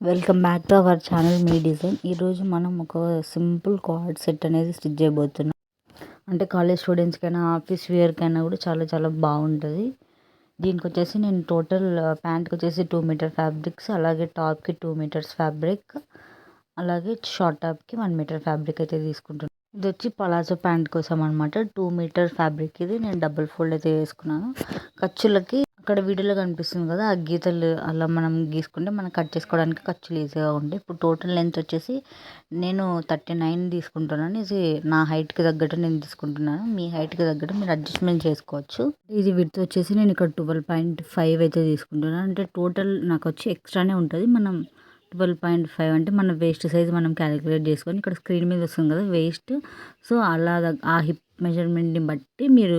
Welcome back to our channel me design. ఈరోజు మనం ఒక సింపుల్ కార్డ్ సెట్ అనేది స్టిచ్ చేయబోతున్నాం. అంటే కాలేజ్ స్టూడెంట్స్కైనా ఆఫీస్ వేర్కైనా కూడా చాలా చాలా బాగుంటుంది. దీనికి వచ్చేసి నేను టోటల్ ప్యాంట్కి వచ్చేసి 2 మీటర్ ఫ్యాబ్రిక్స్, అలాగే టాప్కి 2 మీటర్స్ ఫ్యాబ్రిక్, అలాగే షార్ట్ టాప్కి 1 మీటర్ ఫ్యాబ్రిక్ అయితే తీసుకుంటున్నాను. ఇది వచ్చి పలాజో ప్యాంట్ కోసం అనమాట. 2 మీటర్ ఫ్యాబ్రిక్ ఇది నేను డబుల్ ఫోల్డ్ అయితే వేసుకున్నాను. ఖర్చులకి అక్కడ వీడియోలో కనిపిస్తుంది కదా, ఆ గీతలు అలా మనం గీసుకుంటే మనం కట్ చేసుకోవడానికి ఖర్చులు ఈజీగా ఉంటాయి. ఇప్పుడు టోటల్ లెంత్ వచ్చేసి నేను 39 తీసుకుంటున్నాను. ఇది నా హైట్కి తగ్గట్టు నేను తీసుకుంటున్నాను. మీ హైట్కి తగ్గట్టు మీరు అడ్జస్ట్మెంట్ చేసుకోవచ్చు. ఇది విడ్త్ వచ్చేసి నేను ఇక్కడ 12.5 అయితే తీసుకుంటున్నాను. అంటే టోటల్ నాకు వచ్చి ఎక్స్ట్రానే ఉంటుంది. మనం 12.5 అంటే మన వేస్ట్ సైజ్ మనం క్యాలిక్యులేట్ చేసుకొని ఇక్కడ స్క్రీన్ మీద వస్తుంది కదా వేస్ట్. సో అలా ఆ హిప్ మెజర్మెంట్ని బట్టి మీరు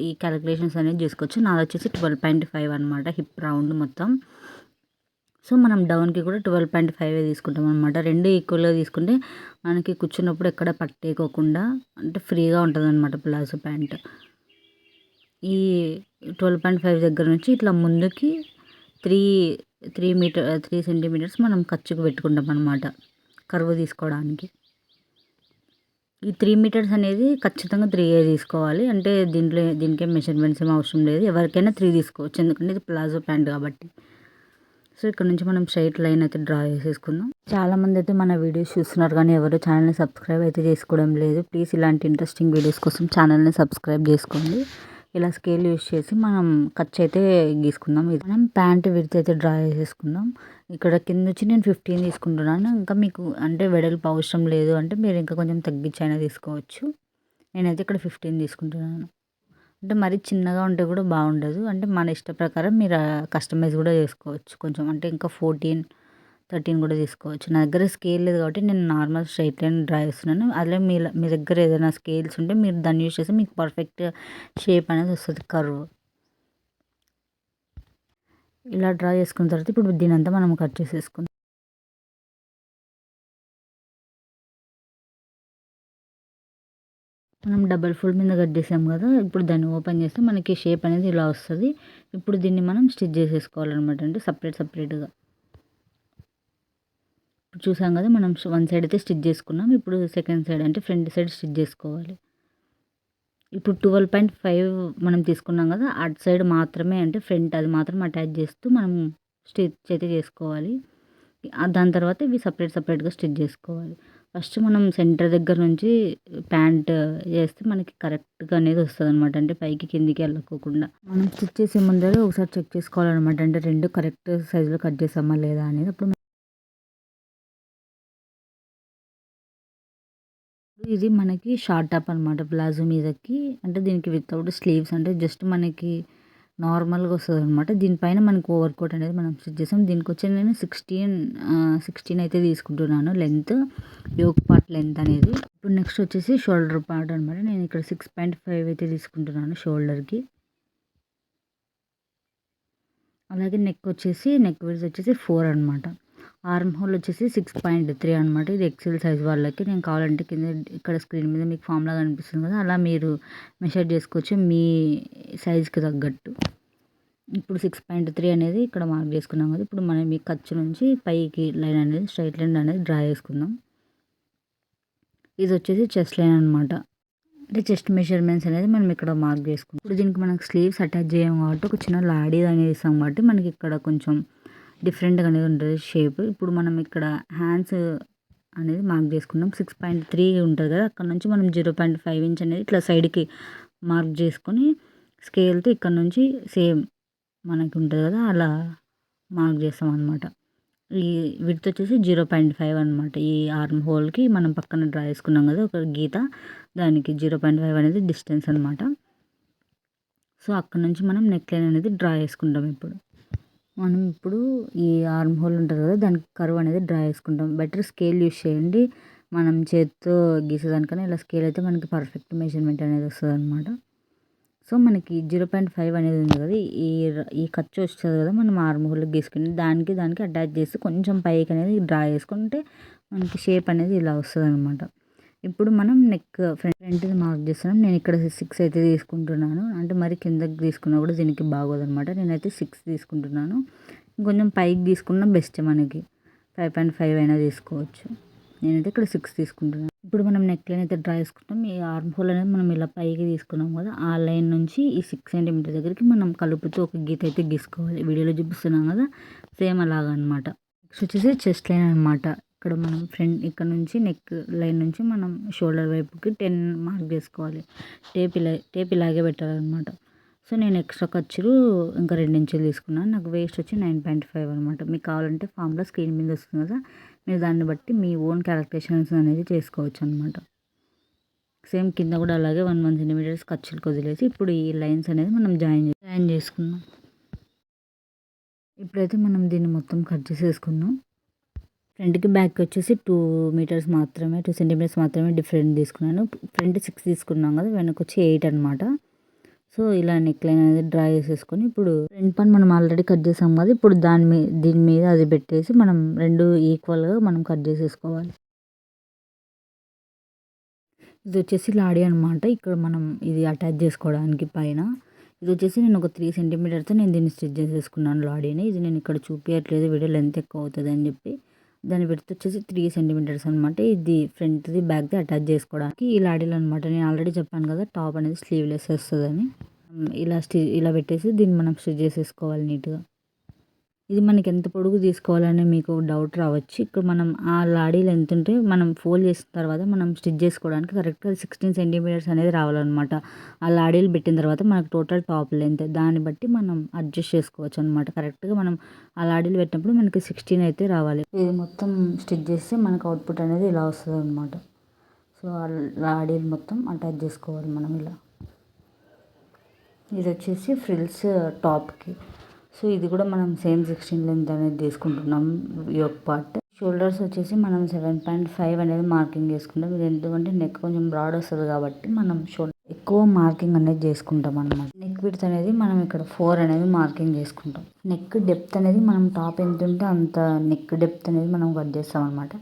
ఈ క్యాలిక్యులేషన్స్ అనేది చేసుకోవచ్చు. నాది వచ్చేసి 12.5 అనమాట హిప్ రౌండ్ మొత్తం. సో మనం డౌన్కి కూడా 12.5 తీసుకుంటాం అనమాట. రెండు ఈక్వల్గా తీసుకుంటే మనకి కూర్చున్నప్పుడు ఎక్కడ పట్టేయకోకుండా అంటే ఫ్రీగా ఉంటుంది అనమాట ప్లాజో ప్యాంట్. ఈ 12.5 దగ్గర నుంచి ఇట్లా ముందుకి 3 సెంటీమీటర్స్ మనం ఖర్చుకు పెట్టుకుంటాం అనమాట కర్వ్ తీసుకోవడానికి. ఈ 3 మీటర్స్ అనేది ఖచ్చితంగా 3 తీసుకోవాలి. అంటే దీనికే మెజర్మెంట్స్ ఏం అవసరం లేదు, ఎవరికైనా 3 తీసుకోవచ్చు, ఎందుకంటే ఇది ప్లాజో ప్యాంట్ కాబట్టి. సో ఇక్కడ నుంచి మనం స్ట్రైట్ లైన్ అయితే డ్రా చేసేసుకుందాం. చాలామంది అయితే మన వీడియోస్ చూస్తున్నారు కానీ ఎవరు ఛానల్ని సబ్స్క్రైబ్ అయితే చేసుకోవడం లేదు. ప్లీజ్ ఇలాంటి ఇంట్రెస్టింగ్ వీడియోస్ కోసం ఛానల్ని సబ్స్క్రైబ్ చేసుకోండి. ఇలా స్కేల్ యూస్ చేసి మనం ఖర్చు అయితే గీసుకుందాం. ఇది మనం ప్యాంట్ విడ్త్ అయితే డ్రా చేసేసుకుందాం. ఇక్కడ కింద వచ్చి నేను 15 తీసుకుంటున్నాను. ఇంకా మీకు అంటే వెడల్పు అవసరం లేదు అంటే మీరు ఇంకా కొంచెం తగ్గించైనా తీసుకోవచ్చు. నేనైతే ఇక్కడ 15 తీసుకుంటున్నాను. అంటే మరీ చిన్నగా ఉంటే కూడా బాగుండదు. అంటే మన ఇష్ట ప్రకారం మీరు కస్టమైజ్ కూడా చేసుకోవచ్చు. కొంచెం అంటే ఇంకా 14, 13 కూడా తీసుకోవచ్చు. నా దగ్గర స్కేల్ లేదు కాబట్టి నేను నార్మల్ స్ట్రైట్ లైన్ డ్రా చేస్తున్నాను. అదే మీ దగ్గర ఏదైనా స్కేల్స్ ఉంటే మీరు దాన్ని యూస్ చేస్తే మీకు పర్ఫెక్ట్ షేప్ అనేది వస్తుంది కర్వ్. ఇలా డ్రా చేసుకున్న తర్వాత ఇప్పుడు దీని అంతా మనం కట్ చేసేసుకుందాం. మనం డబల్ ఫోల్డ్ మీద కట్ చేసాం కదా, ఇప్పుడు దాన్ని ఓపెన్ చేస్తే మనకి షేప్ అనేది ఇలా వస్తుంది. ఇప్పుడు దీన్ని మనం స్టిచ్ చేసేసుకోవాలన్నమాట, అంటే సపరేట్గా. ఇప్పుడు చూసాం కదా, మనం 1 సైడ్ అయితే స్టిచ్ చేసుకున్నాం. ఇప్పుడు సెకండ్ సైడ్ అంటే ఫ్రంట్ సైడ్ స్టిచ్ చేసుకోవాలి. ఇప్పుడు 12.5 మనం తీసుకున్నాం కదా, అటు సైడ్ మాత్రమే అంటే ఫ్రంట్ అది మాత్రం అటాచ్ చేస్తూ మనం స్టిచ్ అయితే చేసుకోవాలి. దాని తర్వాత ఇవి సపరేట్గా స్టిచ్ చేసుకోవాలి. ఫస్ట్ మనం సెంటర్ దగ్గర నుంచి ప్యాంట్ చేస్తే మనకి కరెక్ట్గా అనేది వస్తుంది అనమాట. అంటే పైకి కిందికి వెళ్ళకోకుండా మనం స్టిచ్ చేసే ముందర ఒకసారి చెక్ చేసుకోవాలన్నమాట. అంటే రెండు కరెక్ట్ సైజులో కట్ చేసామా లేదా అనేది. అప్పుడు ఇది మనకి షార్ట్ టాప్ అనమాట ప్లాజో మీదకి. అంటే దీనికి వితౌట్ స్లీవ్స్, అంటే జస్ట్ మనకి నార్మల్గా వస్తుంది అనమాట. దీనిపైన మనకు ఓవర్ కోట్ అనేది మనం స్టిచ్ చేసాం. దీనికి వచ్చి నేను 16 అయితే తీసుకుంటున్నాను లెంత్, యోక్ పార్ట్ లెంత్ అనేది. ఇప్పుడు నెక్స్ట్ వచ్చేసి షోల్డర్ పార్ట్ అనమాట. నేను ఇక్కడ 6.5 అయితే తీసుకుంటున్నాను షోల్డర్కి. అలాగే నెక్ విడ్త్ వచ్చేసి 4 అనమాట. ఆర్మ్ హోల్ వచ్చేసి 6.3 అనమాట. ఇది ఎక్సెల్ సైజ్ వాళ్ళకి. నేను కావాలంటే కింద ఇక్కడ స్క్రీన్ మీద మీకు ఫామ్లా కనిపిస్తుంది కదా, అలా మీరు మెషర్ చేసుకోవచ్చు మీ సైజ్కి తగ్గట్టు. ఇప్పుడు 6.3 అనేది ఇక్కడ మార్క్ చేసుకున్నాం కదా. ఇప్పుడు మనం ఈ ఖర్చు నుంచి పైకి లైన్ అనేది స్ట్రైట్ లైన్ అనేది డ్రా చేసుకుందాం. ఇది వచ్చేసి చెస్ట్ లైన్ అనమాట. అంటే చెస్ట్ మెజర్మెంట్స్ అనేది మనం ఇక్కడ మార్క్ చేసుకుంటాం. ఇప్పుడు దీనికి మనకు స్లీవ్స్ అటాచ్ చేయం కాబట్టి ఒక చిన్న లాడీ అనేది ఇస్తాం కాబట్టి మనకి ఇక్కడ కొంచెం డిఫరెంట్గా అనేది ఉంటుంది షేప్. ఇప్పుడు మనం ఇక్కడ హ్యాండ్స్ అనేది మార్క్ చేసుకున్నాం. 6.3 ఉంటుంది కదా, అక్కడ నుంచి మనం 0.5 ఇంచ్ అనేది ఇట్లా సైడ్కి మార్క్ చేసుకొని స్కేల్తో ఇక్కడ నుంచి సేమ్ మనకి ఉంటుంది కదా అలా మార్క్ చేస్తాం అనమాట. ఈ విడ్త్ వచ్చేసి 0.5 అనమాట. ఈ ఆర్మ్ హోల్కి మనం పక్కన డ్రా చేసుకున్నాం కదా ఒక గీత, దానికి 0.5 అనేది డిస్టెన్స్ అనమాట. సో అక్కడ నుంచి మనం నెక్ లైన్ అనేది డ్రా చేసుకుంటాం. ఇప్పుడు ఈ ఆర్మ్ హోల్ ఉంటుంది కదా, దానికి కర్వ్ అనేది డ్రా చేసుకుంటాం. బెటర్ స్కేల్ యూస్ చేయండి. మనం చేతితో గీసేదానికన్నా ఇలా స్కేల్ అయితే మనకి పర్ఫెక్ట్ మెజర్మెంట్ అనేది వస్తుంది అనమాట. సో మనకి 0.5 అనేది ఉంది కదా, ఈ ఖర్చు వస్తుంది కదా, మనం ఆర్మ్ హోల్కి గీసుకుని దానికి అటాచ్ చేసి కొంచెం పైకి అనేది డ్రా చేసుకుంటే మనకి షేప్ అనేది ఇలా వస్తుంది అనమాట. ఇప్పుడు మనం నెక్ ఫ్రంట్ది మార్క్ చేస్తున్నాం. నేను ఇక్కడ 6 అయితే తీసుకుంటున్నాను. అంటే మరి కిందకి తీసుకున్నా కూడా దీనికి బాగోదనమాట. నేనైతే 6 తీసుకుంటున్నాను. కొంచెం పైకి తీసుకున్న బెస్ట్ మనకి. 5.5 అయినా తీసుకోవచ్చు. నేనైతే ఇక్కడ 6 తీసుకుంటున్నాను. ఇప్పుడు మనం నెక్ లైన్ అయితే డ్రా చేసుకుంటాం. ఈ ఆర్మ్ హోల్ అనేది మనం ఇలా పైకి తీసుకున్నాం కదా, ఆ లైన్ నుంచి ఈ 6 సెంటీమీటర్ దగ్గరికి మనం కలుపుతూ ఒక గీత అయితే గీసుకోవాలి. వీడియోలో చూపిస్తున్నాం కదా, సేమ్ అలాగనమాట. నెక్స్ట్ వచ్చేసి చెస్ట్ లైన్ అనమాట. ఇక్కడ మనం ఫ్రంట్ ఇక్కడ నుంచి నెక్ లైన్ నుంచి మనం షోల్డర్ వైపుకి 10 మార్క్ చేసుకోవాలి. టేప్ ఇలాగే పెట్టాలన్నమాట. సో నేను ఎక్స్ట్రా ఖర్చులు ఇంకా 2 ఇంచులు తీసుకున్నాను. నాకు వేస్ట్ వచ్చి 9.5 అనమాట. మీకు కావాలంటే ఫామ్లో స్క్రీన్ మీద వస్తుంది కదా, మీరు దాన్ని బట్టి మీ ఓన్ క్యాలిక్యులేషన్స్ అనేది చేసుకోవచ్చు అనమాట. సేమ్ కింద కూడా అలాగే 1 సెంటీమీటర్స్ ఖర్చులకు వదిలేసి ఇప్పుడు ఈ లైన్స్ అనేది మనం జాయిన్ చేసుకుందాం. ఇప్పుడైతే మనం దీన్ని మొత్తం కట్ చేసేసుకుందాం. ఫ్రంట్కి బ్యాక్కి వచ్చేసి 2 మీటర్స్ మాత్రమే 2 సెంటీమీటర్స్ మాత్రమే డిఫరెంట్ తీసుకున్నాను. ఫ్రంట్ 6 తీసుకున్నాం కదా, వెనక్కి వచ్చి 8 అనమాట. సో ఇలా నెక్ లైన్ అనేది డ్రా చేసేసుకొని ఇప్పుడు ఫ్రంట్ పార్ట్ మనం ఆల్రెడీ కట్ చేసాం కదా, ఇప్పుడు దీని మీద అది పెట్టేసి మనం 2 ఈక్వల్గా మనం కట్ చేసేసుకోవాలి. ఇది వచ్చేసి లాడీ అనమాట. ఇక్కడ మనం ఇది అటాచ్ చేసుకోవడానికి పైన ఇది వచ్చేసి నేను ఒక 3 సెంటీమీటర్తో నేను దీన్ని స్టిచ్ చేసేసుకున్నాను లాడీని. ఇది నేను ఇక్కడ చూపించట్లేదు, వీడియో లెంత్ ఎక్కువ అవుతుంది అని చెప్పి. దాని విడ్త్ వచ్చేసి 3 సెంటీమీటర్స్ అనమాట. ఇది ఫ్రంట్ది బ్యాక్ది అటాచ్ చేసుకోవడానికి ఈ లాడీలు అనమాట. నేను ఆల్రెడీ చెప్పాను కదా, టాప్ అనేది స్లీవ్లెస్ వస్తుందని. ఇలా పెట్టేసి దీన్ని మనం స్టిచ్ చేసేసుకోవాలి నీట్గా. ఇది మనకి ఎంత పొడుగు తీసుకోవాలని మీకు డౌట్ రావచ్చు. ఇక్కడ మనం ఆ లాడీలు ఎంత ఉంటే మనం ఫోల్డ్ చేసిన తర్వాత మనం స్టిచ్ చేసుకోవడానికి కరెక్ట్గా 16 సెంటీమీటర్స్ అనేది రావాలన్నమాట. ఆ లాడీలు పెట్టిన తర్వాత మనకు టోటల్ టాప్ లెంత్ దాన్ని బట్టి మనం అడ్జస్ట్ చేసుకోవచ్చు అనమాట. కరెక్ట్గా మనం ఆ లాడీలు పెట్టినప్పుడు మనకి 16 అయితే రావాలి. ఇది మొత్తం స్టిచ్ చేస్తే మనకు అవుట్పుట్ అనేది ఇలా వస్తుంది అనమాట. సో ఆ లాడీలు మొత్తం అటాచ్ చేసుకోవాలి మనం ఇలా. ఇది వచ్చేసి ఫ్రిల్స్ టాప్కి. సో ఇది కూడా మనం సేమ్ 16 లెంత్ అనేది తీసుకుంటున్నాం యోక్ పార్ట్. షోల్డర్స్ వచ్చేసి మనం 7.5 అనేది మార్కింగ్ చేసుకుంటాం. ఇది ఎందుకంటే నెక్ కొంచెం బ్రాడ్ వస్తుంది కాబట్టి మనం ఎక్కువ మార్కింగ్ అనేది చేసుకుంటాం అనమాట. నెక్ విడ్త్ అనేది మనం ఇక్కడ 4 అనేది మార్కింగ్ చేసుకుంటాం. నెక్ డెప్త్ అనేది మనం టాప్ ఎంత ఉంటే అంత నెక్ డెప్త్ అనేది మనం కట్ చేస్తాం అనమాట.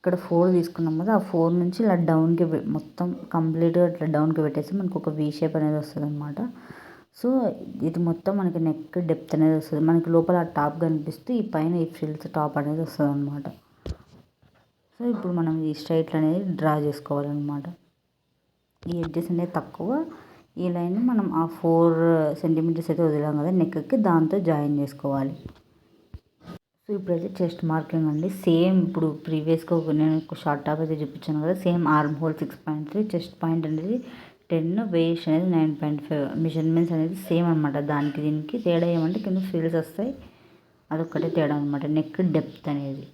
ఇక్కడ 4 తీసుకున్నాం కదా, ఆ 4 నుంచి ఇలా డౌన్కి మొత్తం కంప్లీట్గా ఇట్లా డౌన్కి పెట్టేసి మనకు ఒక వీ షేప్ అనేది వస్తుంది అనమాట. సో ఇది మొత్తం మనకి నెక్ డెప్త్ అనేది వస్తుంది. మనకి లోపల టాప్ కనిపిస్తూ ఈ పైన ఈ ఫ్రిల్స్ టాప్ అనేది వస్తుంది అనమాట. సో ఇప్పుడు మనం ఈ స్ట్రైట్ అనేది డ్రా చేసుకోవాలన్నమాట. ఈ ఎడ్జెస్ అనేది తక్కువ, ఈ లైన్ మనం ఆ 4 సెంటీమీటర్స్ అయితే వదిలాం కదా నెక్కి, దాంతో జాయిన్ చేసుకోవాలి. సో ఇప్పుడైతే చెస్ట్ మార్కింగ్ అండి. సేమ్ ఇప్పుడు ప్రీవియస్గా నేను షార్ట్ టాప్ అయితే చూపించాను కదా, same arm whole 6.3, chest point అనేది 10, వేస్ట్ అనేది 9.5. మెజర్మెంట్స్ అనేది సేమ్ అనమాట. దానికి దీనికి తేడా ఏమంటే కింద ఫ్రిల్స్ వస్తాయి, అదొక్కటే తేడా అనమాట. నెక్ డెప్త్ అనేది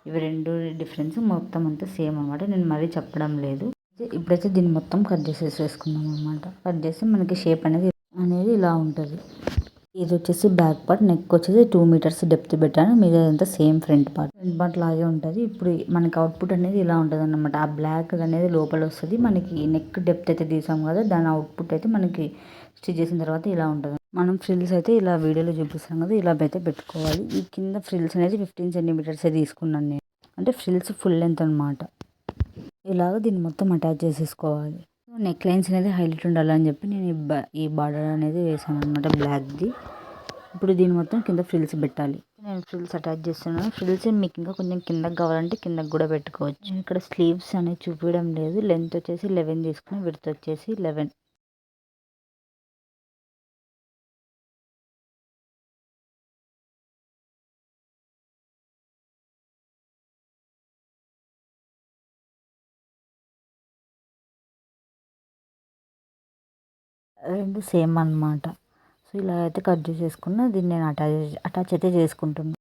ఇవి 2 డిఫరెన్స్, మొత్తం అంతా సేమ్ అనమాట. నేను మరీ చెప్పడం లేదు. ఇప్పుడైతే దీన్ని మొత్తం కట్ చేసేసుకుందాం అనమాట. కట్ చేస్తే మనకి షేప్ అనేది ఇలా ఉంటుంది. ఇది వచ్చేసి బ్యాక్ పార్ట్. నెక్ వచ్చేసి 2 మీటర్స్ డెప్త్ పెట్టాను. మీదంతా సేమ్ ఫ్రంట్ పార్ట్ లాగే ఉంటుంది. ఇప్పుడు మనకి అవుట్పుట్ అనేది ఇలా ఉంటుంది అన్నమాట. ఆ బ్లాక్ అనేది లోపల వస్తుంది. మనకి నెక్ డెప్త్ అయితే తీసాం కదా, దాని అవుట్పుట్ అయితే మనకి స్టిచ్ చేసిన తర్వాత ఇలా ఉంటుంది. మనం ఫ్రిల్స్ అయితే ఇలా వీడియోలో చూపిస్తాం కదా, ఇలా అయితే పెట్టుకోవాలి. ఈ కింద ఫ్రిల్స్ అనేది 15 సెంటీమీటర్సే తీసుకున్నాను నేను, అంటే ఫ్రిల్స్ ఫుల్ లెంత్ అనమాట. ఇలాగ దీన్ని మొత్తం అటాచ్ చేసేసుకోవాలి. నెక్ లైన్స్ అనేది హైలైట్ ఉండాలని చెప్పి నేను ఈ బార్డర్ అనేది వేసాను అనమాట బ్లాక్ది. ఇప్పుడు దీన్ని మొత్తం కింద ఫ్రిల్స్ పెట్టాలి. నేను ఫ్రిల్స్ అటాచ్ చేస్తున్నాను. ఫ్రిల్స్ మీకు ఇంకా కొంచెం కిందకి కావాలంటే కిందకి కూడా పెట్టుకోవచ్చు. ఇక్కడ స్లీవ్స్ అనేది చూపించడం లేదు. లెంత్ వచ్చేసి 11 తీసుకుని, విడ్త్ వచ్చేసి 11. రెండు సేమ్ అనమాట. సో ఇలా అయితే కట్ చేసేసుకున్నా, దీన్ని నేను అటాచ్ అయితే చేసుకుంటున్నాను.